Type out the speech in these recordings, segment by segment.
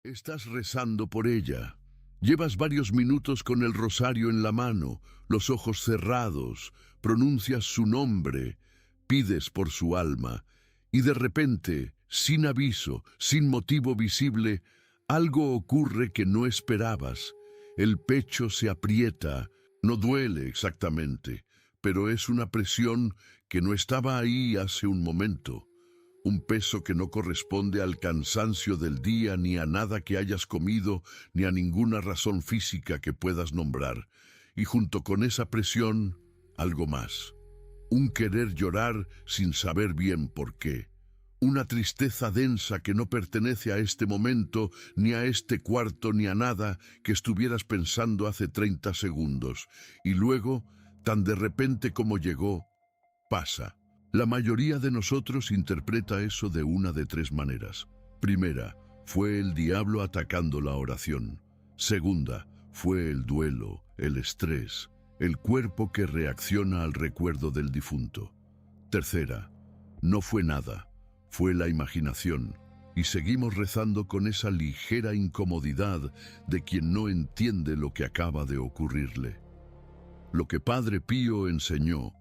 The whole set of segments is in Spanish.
Estás rezando por ella. Llevas varios minutos con el rosario en la mano, los ojos cerrados, pronuncias su nombre, pides por su alma, y de repente, sin aviso, sin motivo visible, algo ocurre que no esperabas. El pecho se aprieta, no duele exactamente, pero es una presión que no estaba ahí hace un momento. Un peso que no corresponde al cansancio del día, ni a nada que hayas comido, ni a ninguna razón física que puedas nombrar. Y junto con esa presión, algo más. Un querer llorar sin saber bien por qué. Una tristeza densa que no pertenece a este momento, ni a este cuarto, ni a nada que estuvieras pensando hace 30 segundos. Y luego, tan de repente como llegó, pasa. La mayoría de nosotros interpreta eso de una de tres maneras. Primera, fue el diablo atacando la oración. Segunda, fue el duelo, el estrés, el cuerpo que reacciona al recuerdo del difunto. Tercera, no fue nada, fue la imaginación. Y seguimos rezando con esa ligera incomodidad de quien no entiende lo que acaba de ocurrirle. Lo que Padre Pío enseñó,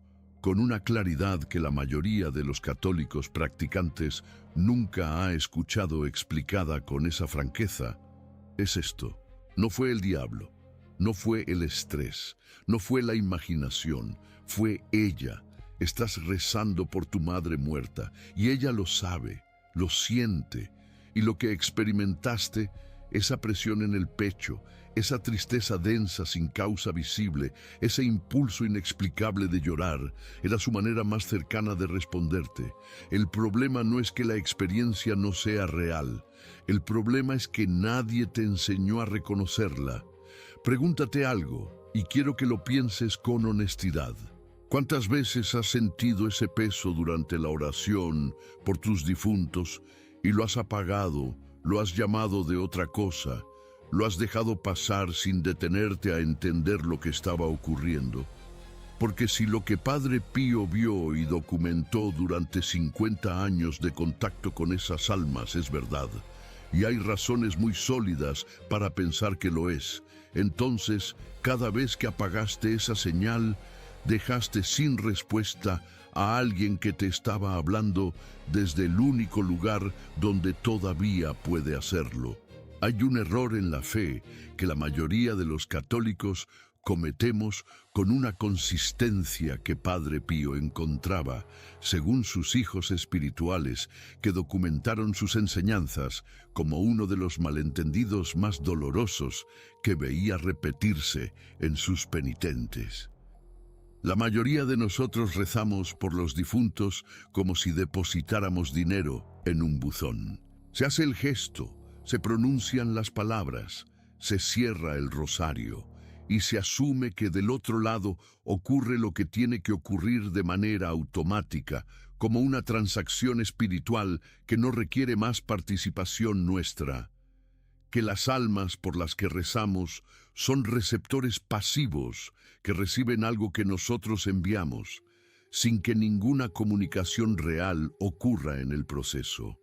con una claridad que la mayoría de los católicos practicantes nunca ha escuchado explicada con esa franqueza, es esto. No fue el diablo, no fue el estrés, no fue la imaginación, fue ella. Estás rezando por tu madre muerta y ella lo sabe, lo siente, y lo que experimentaste, esa presión en el pecho, esa tristeza densa sin causa visible, ese impulso inexplicable de llorar, era su manera más cercana de responderte. El problema no es que la experiencia no sea real. El problema es que nadie te enseñó a reconocerla. Pregúntate algo, y quiero que lo pienses con honestidad. ¿Cuántas veces has sentido ese peso durante la oración por tus difuntos y lo has apagado? Lo has llamado de otra cosa, lo has dejado pasar sin detenerte a entender lo que estaba ocurriendo. Porque si lo que Padre Pío vio y documentó durante 50 años de contacto con esas almas es verdad, y hay razones muy sólidas para pensar que lo es, entonces, cada vez que apagaste esa señal, dejaste sin respuesta a alguien que te estaba hablando desde el único lugar donde todavía puede hacerlo. Hay un error en la fe que la mayoría de los católicos cometemos con una consistencia que Padre Pío encontraba, según sus hijos espirituales que documentaron sus enseñanzas, como uno de los malentendidos más dolorosos que veía repetirse en sus penitentes. La mayoría de nosotros rezamos por los difuntos como si depositáramos dinero en un buzón. Se hace el gesto, se pronuncian las palabras, se cierra el rosario y se asume que del otro lado ocurre lo que tiene que ocurrir de manera automática, como una transacción espiritual que no requiere más participación nuestra. Que las almas por las que rezamos son receptores pasivos que reciben algo que nosotros enviamos, sin que ninguna comunicación real ocurra en el proceso.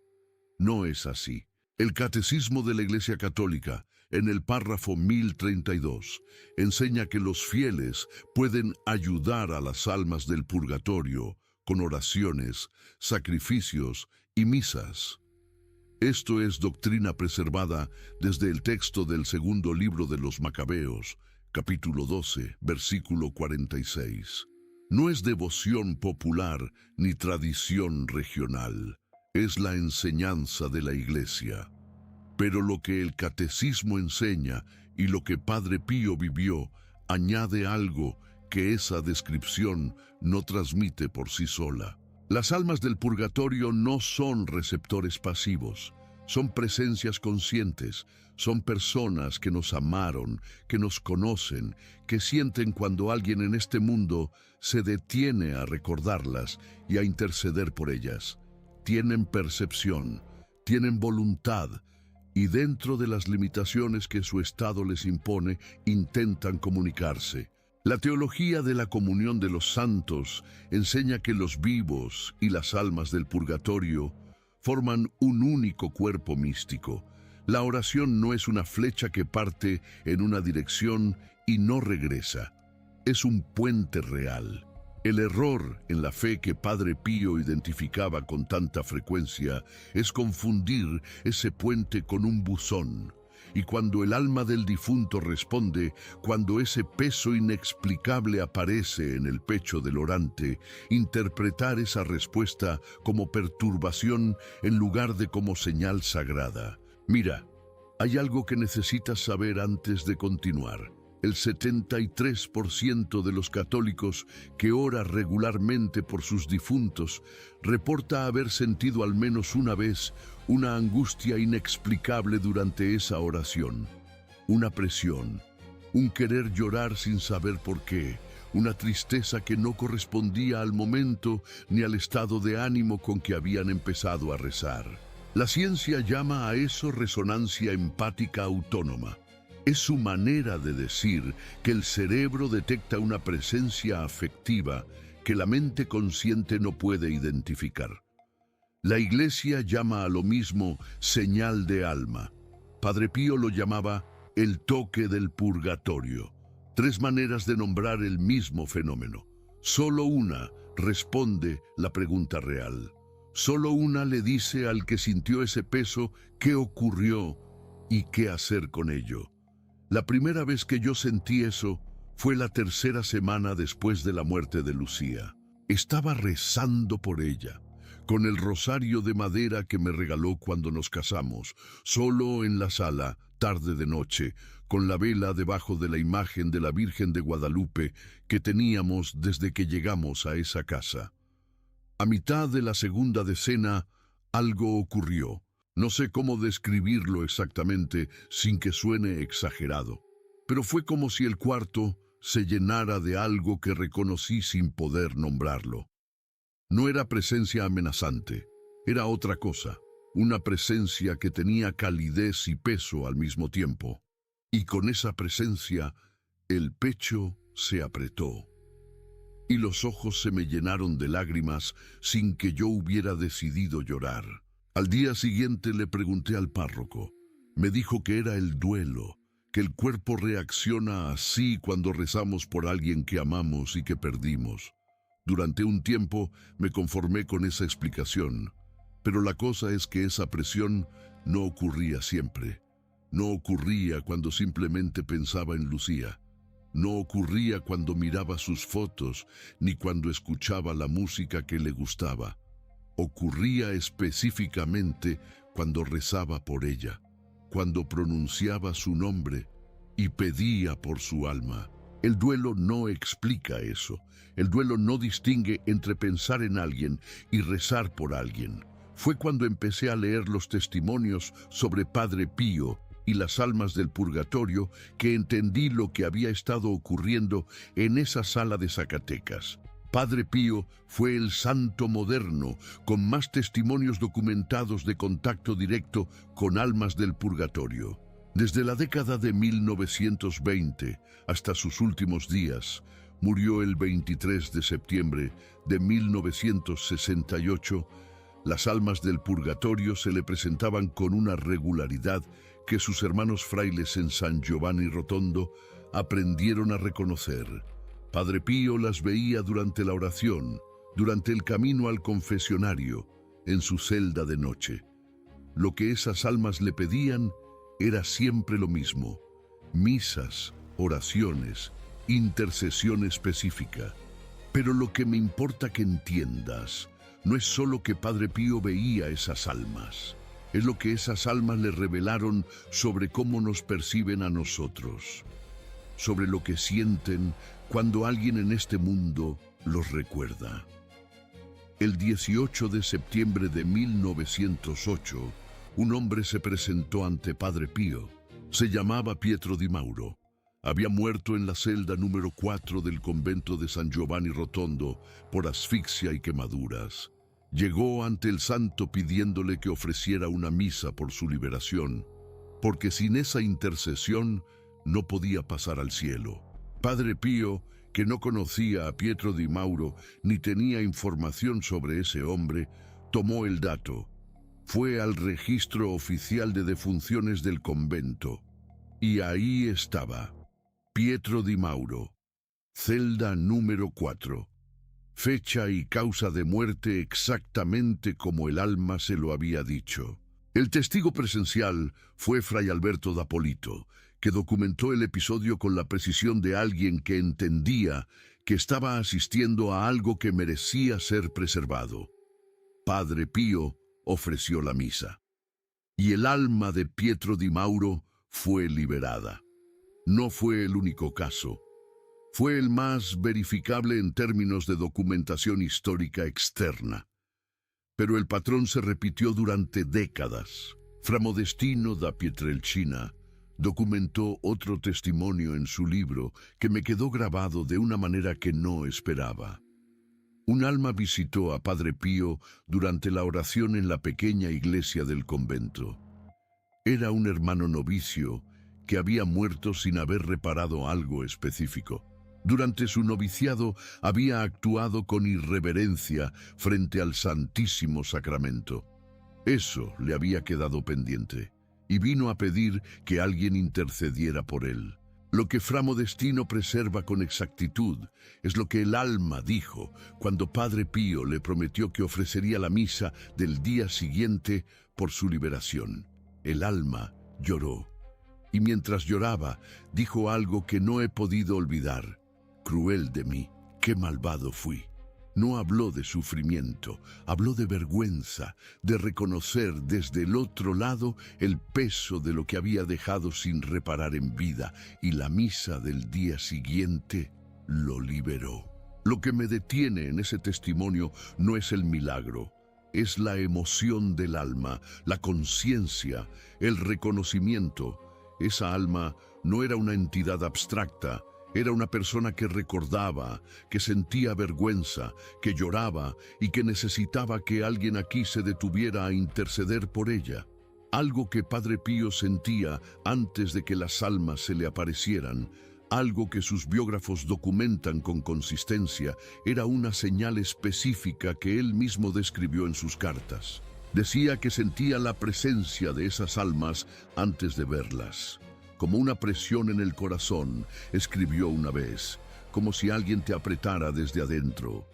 No es así. El Catecismo de la Iglesia Católica, en el párrafo 1032, enseña que los fieles pueden ayudar a las almas del purgatorio con oraciones, sacrificios y misas. Esto es doctrina preservada desde el texto del segundo libro de los Macabeos, capítulo 12, versículo 46. No es devoción popular ni tradición regional, es la enseñanza de la Iglesia. Pero lo que el Catecismo enseña y lo que Padre Pío vivió, añade algo que esa descripción no transmite por sí sola. Las almas del purgatorio no son receptores pasivos, son presencias conscientes, son personas que nos amaron, que nos conocen, que sienten cuando alguien en este mundo se detiene a recordarlas y a interceder por ellas. Tienen percepción, tienen voluntad, y dentro de las limitaciones que su estado les impone, intentan comunicarse. La teología de la comunión de los santos enseña que los vivos y las almas del purgatorio forman un único cuerpo místico. La oración no es una flecha que parte en una dirección y no regresa. Es un puente real. El error en la fe que Padre Pío identificaba con tanta frecuencia es confundir ese puente con un buzón. Y cuando el alma del difunto responde, cuando ese peso inexplicable aparece en el pecho del orante, interpretar esa respuesta como perturbación en lugar de como señal sagrada. Mira, hay algo que necesitas saber antes de continuar. El 73% de los católicos que ora regularmente por sus difuntos reporta haber sentido al menos una vez una angustia inexplicable durante esa oración, una presión, un querer llorar sin saber por qué, una tristeza que no correspondía al momento ni al estado de ánimo con que habían empezado a rezar. La ciencia llama a eso resonancia empática autónoma. Es su manera de decir que el cerebro detecta una presencia afectiva que la mente consciente no puede identificar. La Iglesia llama a lo mismo señal de alma. Padre Pío lo llamaba el toque del purgatorio. 3 maneras de nombrar el mismo fenómeno. Solo una responde la pregunta real. Solo una le dice al que sintió ese peso qué ocurrió y qué hacer con ello. La primera vez que yo sentí eso fue la 3ª semana después de la muerte de Lucía. Estaba rezando por ella, con el rosario de madera que me regaló cuando nos casamos, solo en la sala, tarde de noche, con la vela debajo de la imagen de la Virgen de Guadalupe que teníamos desde que llegamos a esa casa. A mitad de la 2ª decena, algo ocurrió. No sé cómo describirlo exactamente sin que suene exagerado, pero fue como si el cuarto se llenara de algo que reconocí sin poder nombrarlo. No era presencia amenazante, era otra cosa, una presencia que tenía calidez y peso al mismo tiempo. Y con esa presencia, el pecho se apretó. Y los ojos se me llenaron de lágrimas sin que yo hubiera decidido llorar. Al día siguiente le pregunté al párroco. Me dijo que era el duelo, que el cuerpo reacciona así cuando rezamos por alguien que amamos y que perdimos. Durante un tiempo me conformé con esa explicación, pero la cosa es que esa presión no ocurría siempre. No ocurría cuando simplemente pensaba en Lucía. No ocurría cuando miraba sus fotos, ni cuando escuchaba la música que le gustaba. Ocurría específicamente cuando rezaba por ella, cuando pronunciaba su nombre y pedía por su alma. El duelo no explica eso. El duelo no distingue entre pensar en alguien y rezar por alguien. Fue cuando empecé a leer los testimonios sobre Padre Pío y las almas del purgatorio que entendí lo que había estado ocurriendo en esa sala de Zacatecas. Padre Pío fue el santo moderno con más testimonios documentados de contacto directo con almas del purgatorio. Desde la década de 1920 hasta sus últimos días, murió el 23 de septiembre de 1968, las almas del purgatorio se le presentaban con una regularidad que sus hermanos frailes en San Giovanni Rotondo aprendieron a reconocer. Padre Pío las veía durante la oración, durante el camino al confesionario, en su celda de noche. Lo que esas almas le pedían era siempre lo mismo: misas, oraciones, intercesión específica. Pero lo que me importa que entiendas no es solo que Padre Pío veía esas almas, es lo que esas almas le revelaron sobre cómo nos perciben a nosotros, sobre lo que sienten cuando alguien en este mundo los recuerda. El 18 de septiembre de 1908, un hombre se presentó ante Padre Pío. Se llamaba Pietro Di Mauro. Había muerto en la celda número 4 del convento de San Giovanni Rotondo por asfixia y quemaduras. Llegó ante el santo pidiéndole que ofreciera una misa por su liberación, porque sin esa intercesión no podía pasar al cielo. Padre Pío, que no conocía a Pietro Di Mauro ni tenía información sobre ese hombre, tomó el dato Fue al registro oficial de defunciones del convento, y ahí estaba, Pietro Di Mauro, celda número 4, fecha y causa de muerte exactamente como el alma se lo había dicho. El testigo presencial fue Fray Alberto da Polito, que documentó el episodio con la precisión de alguien que entendía que estaba asistiendo a algo que merecía ser preservado. Padre Pío ofreció la misa, y el alma de Pietro Di Mauro fue liberada. No fue el único caso. Fue el más verificable en términos de documentación histórica externa. Pero el patrón se repitió durante décadas. Fra Modestino da Pietrelcina documentó otro testimonio en su libro que me quedó grabado de una manera que no esperaba. Un alma visitó a Padre Pío durante la oración en la pequeña iglesia del convento. Era un hermano novicio que había muerto sin haber reparado algo específico. Durante su noviciado había actuado con irreverencia frente al Santísimo Sacramento. Eso le había quedado pendiente, y vino a pedir que alguien intercediera por él. Lo que Fra Modestino preserva con exactitud es lo que el alma dijo cuando Padre Pío le prometió que ofrecería la misa del día siguiente por su liberación. El alma lloró, y mientras lloraba, dijo algo que no he podido olvidar. Cruel de mí, qué malvado fui. No habló de sufrimiento, habló de vergüenza, de reconocer desde el otro lado el peso de lo que había dejado sin reparar en vida, y la misa del día siguiente lo liberó. Lo que me detiene en ese testimonio no es el milagro, es la emoción del alma, la conciencia, el reconocimiento. Esa alma no era una entidad abstracta. Era una persona que recordaba, que sentía vergüenza, que lloraba y que necesitaba que alguien aquí se detuviera a interceder por ella. Algo que Padre Pío sentía antes de que las almas se le aparecieran, algo que sus biógrafos documentan con consistencia, era una señal específica que él mismo describió en sus cartas. Decía que sentía la presencia de esas almas antes de verlas. Como una presión en el corazón, escribió una vez, como si alguien te apretara desde adentro.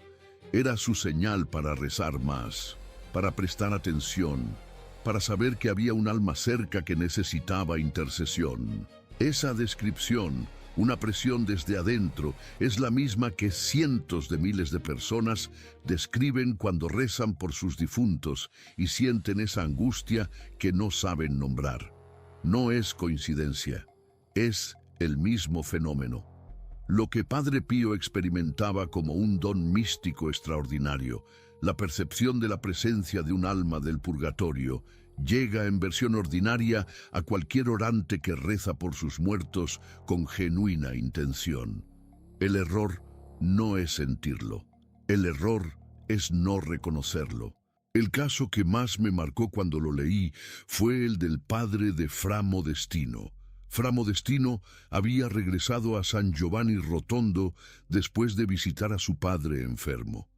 Era su señal para rezar más, para prestar atención, para saber que había un alma cerca que necesitaba intercesión. Esa descripción, una presión desde adentro, es la misma que cientos de miles de personas describen cuando rezan por sus difuntos y sienten esa angustia que no saben nombrar. No es coincidencia, es el mismo fenómeno. Lo que Padre Pío experimentaba como un don místico extraordinario, la percepción de la presencia de un alma del purgatorio, llega en versión ordinaria a cualquier orante que reza por sus muertos con genuina intención. El error no es sentirlo, el error es no reconocerlo. El caso que más me marcó cuando lo leí fue el del padre de Fra Modestino. Fra Modestino había regresado a San Giovanni Rotondo después de visitar a su padre enfermo.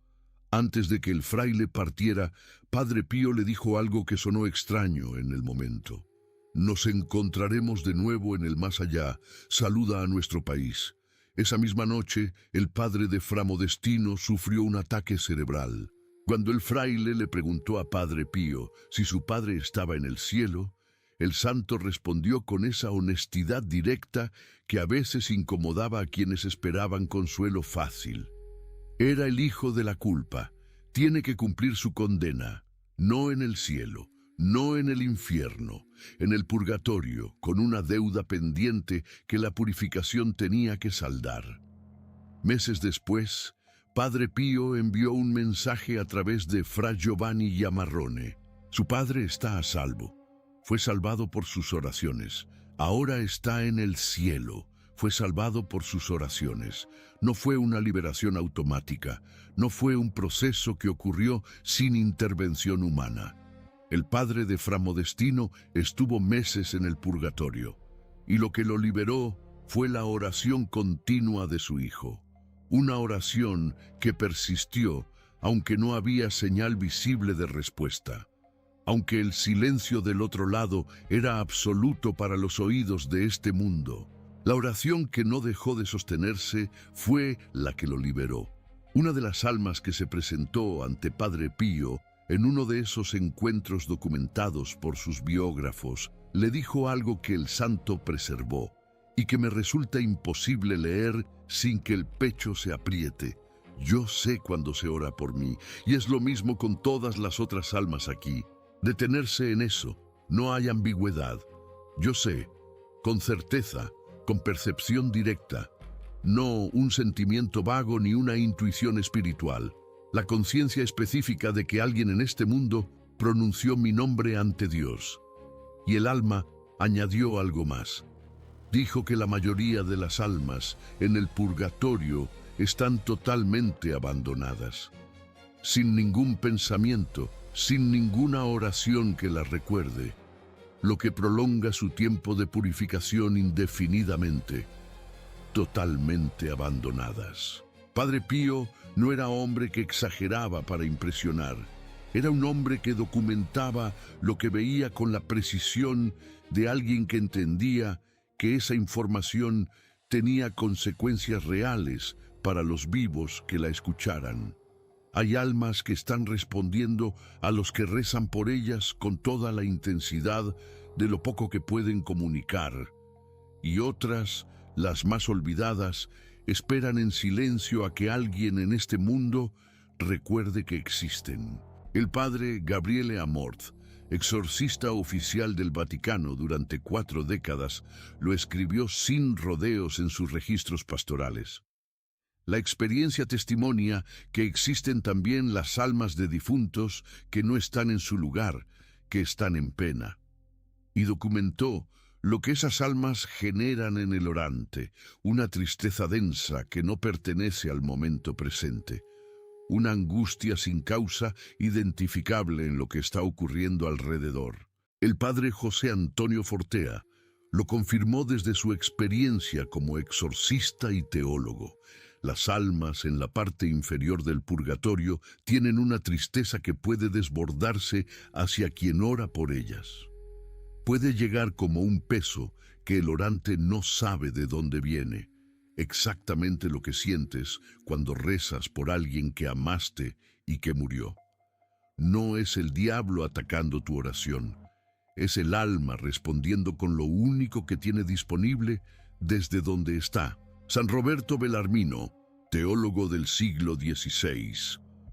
Antes de que el fraile partiera, Padre Pío le dijo algo que sonó extraño en el momento. Nos encontraremos de nuevo en el más allá. Saluda a nuestro país. Esa misma noche, el padre de Fra Modestino sufrió un ataque cerebral. Cuando el fraile le preguntó a Padre Pío si su padre estaba en el cielo, el santo respondió con esa honestidad directa que a veces incomodaba a quienes esperaban consuelo fácil. Era el hijo de la culpa, tiene que cumplir su condena, no en el cielo, no en el infierno, en el purgatorio, con una deuda pendiente que la purificación tenía que saldar. Meses después, Padre Pío envió un mensaje a través de Fra Giovanni Iamarrone. Su padre está a salvo. Fue salvado por sus oraciones. Ahora está en el cielo. Fue salvado por sus oraciones. No fue una liberación automática. No fue un proceso que ocurrió sin intervención humana. El padre de Fra Modestino estuvo meses en el purgatorio. Y lo que lo liberó fue la oración continua de su hijo. Una oración que persistió, aunque no había señal visible de respuesta. aunque el silencio del otro lado era absoluto para los oídos de este mundo. La oración que no dejó de sostenerse fue la que lo liberó. Una de las almas que se presentó ante Padre Pío en uno de esos encuentros documentados por sus biógrafos le dijo algo que el santo preservó y que me resulta imposible leer sin que el pecho se apriete. Yo sé cuando se ora por mí, y es lo mismo con todas las otras almas aquí. Detenerse en eso, no hay ambigüedad. Yo sé, con certeza, con percepción directa, no un sentimiento vago ni una intuición espiritual. La conciencia específica de que alguien en este mundo pronunció mi nombre ante Dios. Y el alma añadió algo más. Dijo que la mayoría de las almas en el purgatorio están totalmente abandonadas, sin ningún pensamiento, sin ninguna oración que las recuerde, lo que prolonga su tiempo de purificación indefinidamente, totalmente abandonadas. Padre Pío no era hombre que exageraba para impresionar, era un hombre que documentaba lo que veía con la precisión de alguien que entendía que esa información tenía consecuencias reales para los vivos que la escucharan. Hay almas que están respondiendo a los que rezan por ellas con toda la intensidad de lo poco que pueden comunicar, y otras, las más olvidadas, esperan en silencio a que alguien en este mundo recuerde que existen. El padre Gabriele Amorth, exorcista oficial del Vaticano durante 4 décadas, lo escribió sin rodeos en sus registros pastorales. La experiencia testimonia que existen también las almas de difuntos que no están en su lugar, que están en pena. Y documentó lo que esas almas generan en el orante, una tristeza densa que no pertenece al momento presente. Una angustia sin causa identificable en lo que está ocurriendo alrededor. El padre José Antonio Fortea lo confirmó desde su experiencia como exorcista y teólogo. Las almas en la parte inferior del purgatorio tienen una tristeza que puede desbordarse hacia quien ora por ellas. Puede llegar como un peso que el orante no sabe de dónde viene. Exactamente lo que sientes cuando rezas por alguien que amaste y que murió. No es el diablo atacando tu oración, es el alma respondiendo con lo único que tiene disponible desde donde está. San Roberto Bellarmino, teólogo del siglo XVI,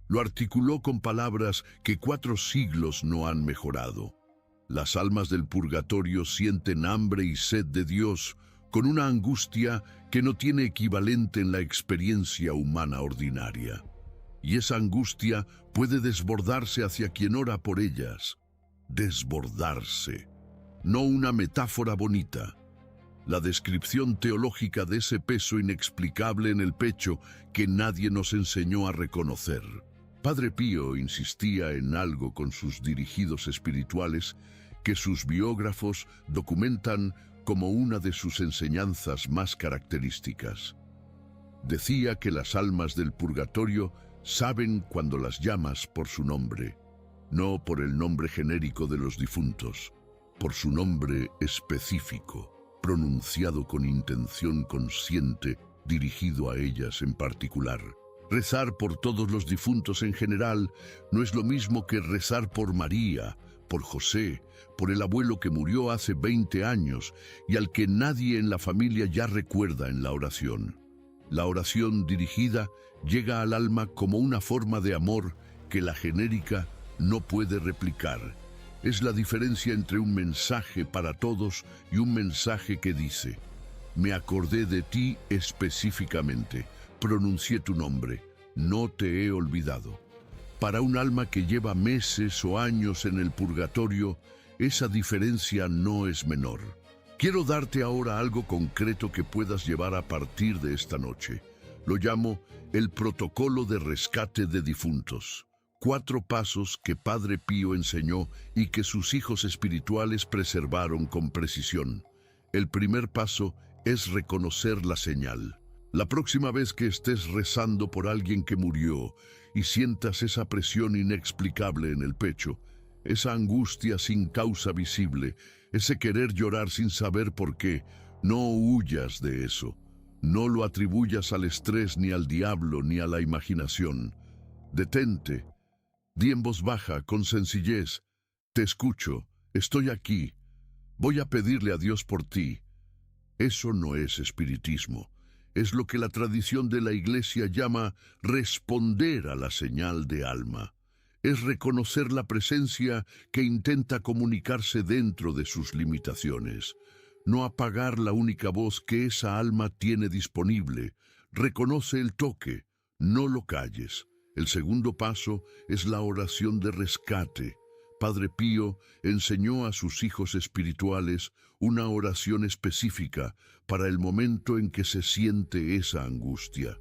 lo articuló con palabras que 4 siglos no han mejorado. Las almas del purgatorio sienten hambre y sed de Dios, con una angustia que no tiene equivalente en la experiencia humana ordinaria. Y esa angustia puede desbordarse hacia quien ora por ellas. Desbordarse. No una metáfora bonita. La descripción teológica de ese peso inexplicable en el pecho que nadie nos enseñó a reconocer. Padre Pío insistía en algo con sus dirigidos espirituales que sus biógrafos documentan como una de sus enseñanzas más características. Decía que las almas del purgatorio saben cuando las llamas por su nombre, no por el nombre genérico de los difuntos, por su nombre específico, pronunciado con intención consciente, dirigido a ellas en particular. Rezar por todos los difuntos en general no es lo mismo que rezar por María, por José, por el abuelo que murió hace 20 años y al que nadie en la familia ya recuerda en la oración. La oración dirigida llega al alma como una forma de amor que la genérica no puede replicar. Es la diferencia entre un mensaje para todos y un mensaje que dice: me acordé de ti específicamente, pronuncié tu nombre, no te he olvidado. Para un alma que lleva meses o años en el purgatorio, esa diferencia no es menor. Quiero darte ahora algo concreto que puedas llevar a partir de esta noche. Lo llamo el protocolo de rescate de difuntos. 4 pasos que Padre Pío enseñó y que sus hijos espirituales preservaron con precisión. El primer paso es reconocer la señal. La próxima vez que estés rezando por alguien que murió y sientas esa presión inexplicable en el pecho, esa angustia sin causa visible, ese querer llorar sin saber por qué. No huyas de eso. No lo atribuyas al estrés, ni al diablo, ni a la imaginación. Detente. Di en voz baja, con sencillez: te escucho, estoy aquí, voy a pedirle a Dios por ti. Eso no es espiritismo. Es lo que la tradición de la Iglesia llama responder a la señal de alma. Es reconocer la presencia que intenta comunicarse dentro de sus limitaciones. No apagar la única voz que esa alma tiene disponible. Reconoce el toque, no lo calles. El segundo paso es la oración de rescate. Padre Pío enseñó a sus hijos espirituales una oración específica para el momento en que se siente esa angustia,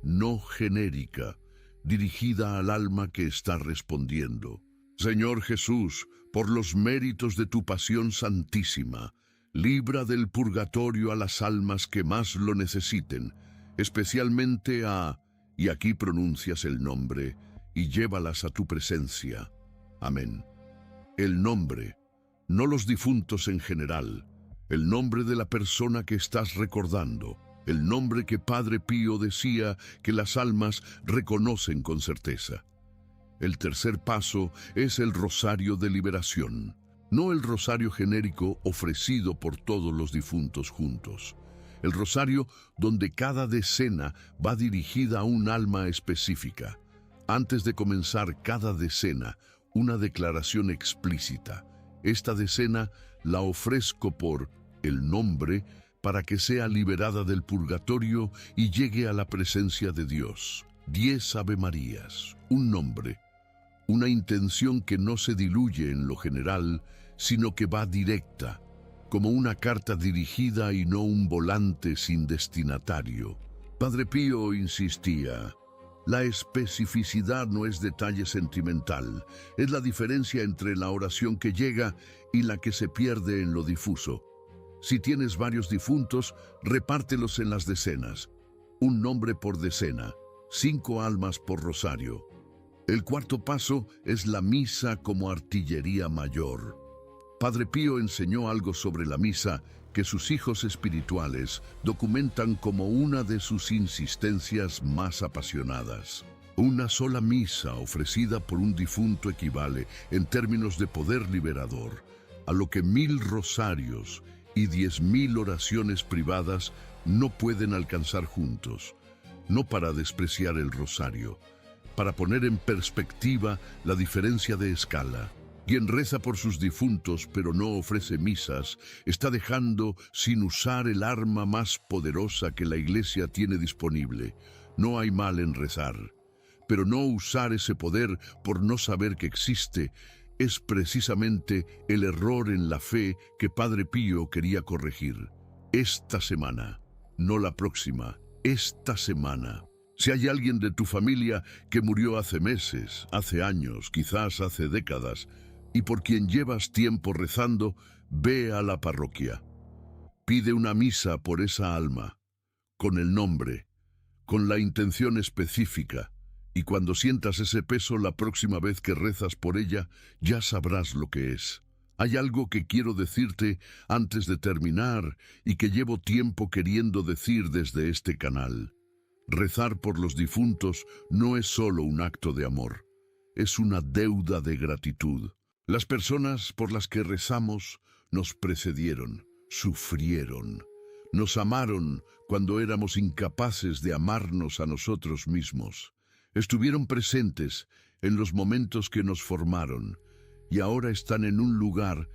no genérica, dirigida al alma que está respondiendo. Señor Jesús, por los méritos de tu pasión santísima, libra del purgatorio a las almas que más lo necesiten, especialmente a, y aquí pronuncias el nombre, y llévalas a tu presencia. Amén. El nombre, no los difuntos en general, el nombre de la persona que estás recordando, el nombre que Padre Pío decía que las almas reconocen con certeza. El tercer paso es el rosario de liberación, no el rosario genérico ofrecido por todos los difuntos juntos. El rosario donde cada decena va dirigida a un alma específica. Antes de comenzar cada decena, una declaración explícita. Esta decena la ofrezco por el nombre para que sea liberada del purgatorio y llegue a la presencia de Dios. 10 Ave Marías, un nombre, una intención que no se diluye en lo general, sino que va directa, como una carta dirigida y no un volante sin destinatario. Padre Pío insistía: la especificidad no es detalle sentimental, es la diferencia entre la oración que llega y la que se pierde en lo difuso. Si tienes varios difuntos, repártelos en las decenas. Un nombre por decena, 5 almas por rosario. El cuarto paso es la misa como artillería mayor. Padre Pío enseñó algo sobre la misa que sus hijos espirituales documentan como una de sus insistencias más apasionadas. Una sola misa ofrecida por un difunto equivale, en términos de poder liberador, a lo que 1000 rosarios y 10.000 oraciones privadas no pueden alcanzar juntos. No para despreciar el rosario, para poner en perspectiva la diferencia de escala. Quien reza por sus difuntos pero no ofrece misas, está dejando sin usar el arma más poderosa que la Iglesia tiene disponible. No hay mal en rezar, pero no usar ese poder por no saber que existe es precisamente el error en la fe que Padre Pío quería corregir. Esta semana, no la próxima, esta semana. Si hay alguien de tu familia que murió hace meses, hace años, quizás hace décadas, y por quien llevas tiempo rezando, ve a la parroquia. Pide una misa por esa alma, con el nombre, con la intención específica, y cuando sientas ese peso la próxima vez que rezas por ella, ya sabrás lo que es. Hay algo que quiero decirte antes de terminar y que llevo tiempo queriendo decir desde este canal. Rezar por los difuntos no es solo un acto de amor, es una deuda de gratitud. Las personas por las que rezamos nos precedieron, sufrieron, nos amaron cuando éramos incapaces de amarnos a nosotros mismos. Estuvieron presentes en los momentos que nos formaron y ahora están en un lugar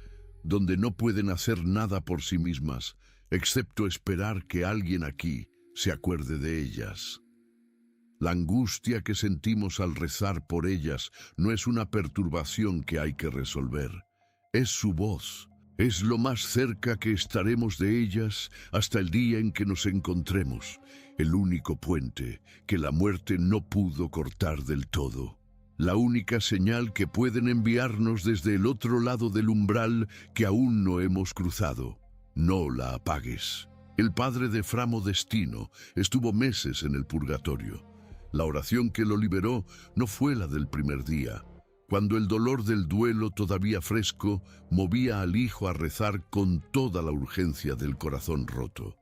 donde no pueden hacer nada por sí mismas, excepto esperar que alguien aquí se acuerde de ellas. La angustia que sentimos al rezar por ellas no es una perturbación que hay que resolver. Es su voz. Es lo más cerca que estaremos de ellas hasta el día en que nos encontremos, el único puente que la muerte no pudo cortar del todo. La única señal que pueden enviarnos desde el otro lado del umbral que aún no hemos cruzado. No la apagues. El padre de Fra Modestino estuvo meses en el purgatorio. La oración que lo liberó no fue la del primer día. cuando el dolor del duelo todavía fresco movía al hijo a rezar con toda la urgencia del corazón roto.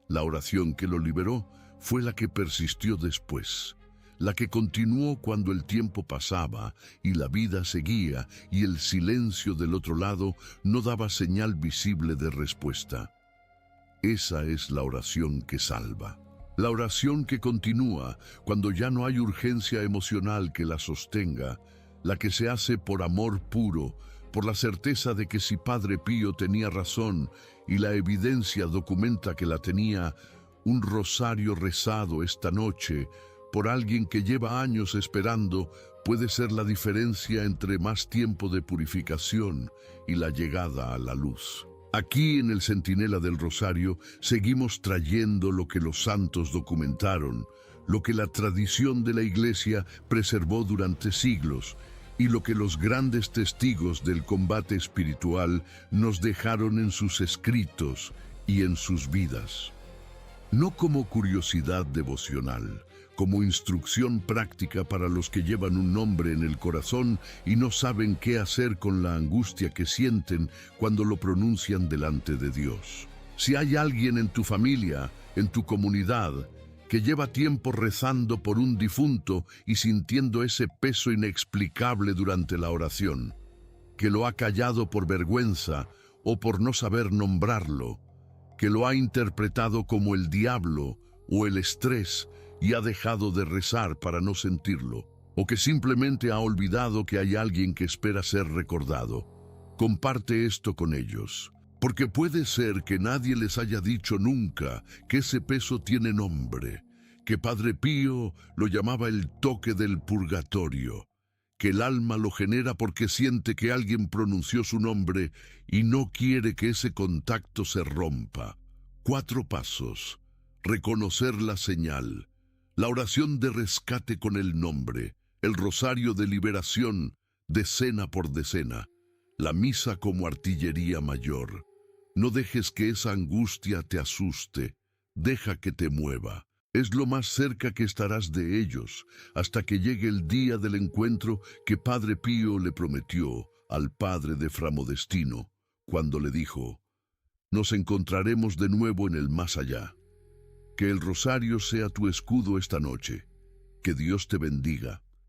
La oración que lo liberó fue la que persistió después, la que continuó cuando el tiempo pasaba y la vida seguía y el silencio del otro lado no daba señal visible de respuesta. Esa es la oración que salva. La oración que continúa cuando ya no hay urgencia emocional que la sostenga, la que se hace por amor puro, por la certeza de que si Padre Pío tenía razón y la evidencia documenta que la tenía, un rosario rezado esta noche por alguien que lleva años esperando puede ser la diferencia entre más tiempo de purificación y la llegada a la luz. Aquí en el Centinela del Rosario seguimos trayendo lo que los santos documentaron, lo que la tradición de la Iglesia preservó durante siglos y lo que los grandes testigos del combate espiritual nos dejaron en sus escritos y en sus vidas. No como curiosidad devocional, como instrucción práctica para los que llevan un nombre en el corazón y no saben qué hacer con la angustia que sienten cuando lo pronuncian delante de Dios. Si hay alguien en tu familia, en tu comunidad, que lleva tiempo rezando por un difunto y sintiendo ese peso inexplicable durante la oración, que lo ha callado por vergüenza o por no saber nombrarlo, que lo ha interpretado como el diablo o el estrés y ha dejado de rezar para no sentirlo, o que simplemente ha olvidado que hay alguien que espera ser recordado, comparte esto con ellos, porque puede ser que nadie les haya dicho nunca que ese peso tiene nombre, que Padre Pío lo llamaba el toque del purgatorio, que el alma lo genera porque siente que alguien pronunció su nombre y no quiere que ese contacto se rompa. 4 pasos. Reconocer la señal. La oración de rescate con el nombre. El rosario de liberación, decena por decena. La misa como artillería mayor. No dejes que esa angustia te asuste. Deja que te mueva. Es lo más cerca que estarás de ellos, hasta que llegue el día del encuentro que Padre Pío le prometió al padre de Fra Modestino, cuando le dijo: nos encontraremos de nuevo en el más allá. Que el rosario sea tu escudo esta noche. Que Dios te bendiga.